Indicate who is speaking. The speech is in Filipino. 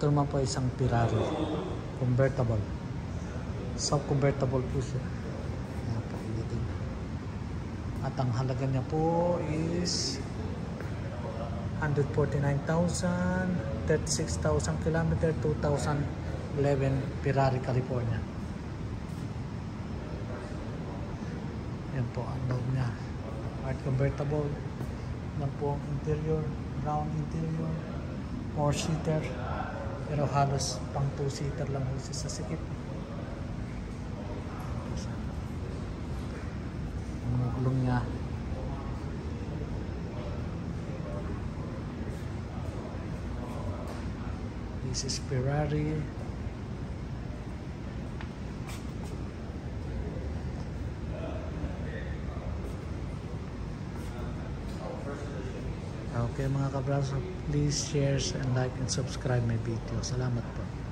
Speaker 1: Ito naman po isang Ferrari convertible. Soft convertible po siya. Ayan po, dating. At ang halaga niya po is 149,000, 36,000 km, 2011 Ferrari, California. Yan po ang loob niya. White convertible. Yan po ang interior, brown interior, 4-seater. Pero halos pang 2-seater lang po siya sa sikip. Ang gulong niya. This is Ferrari. Okay mga kabraso, please share and like and subscribe my video. Salamat po.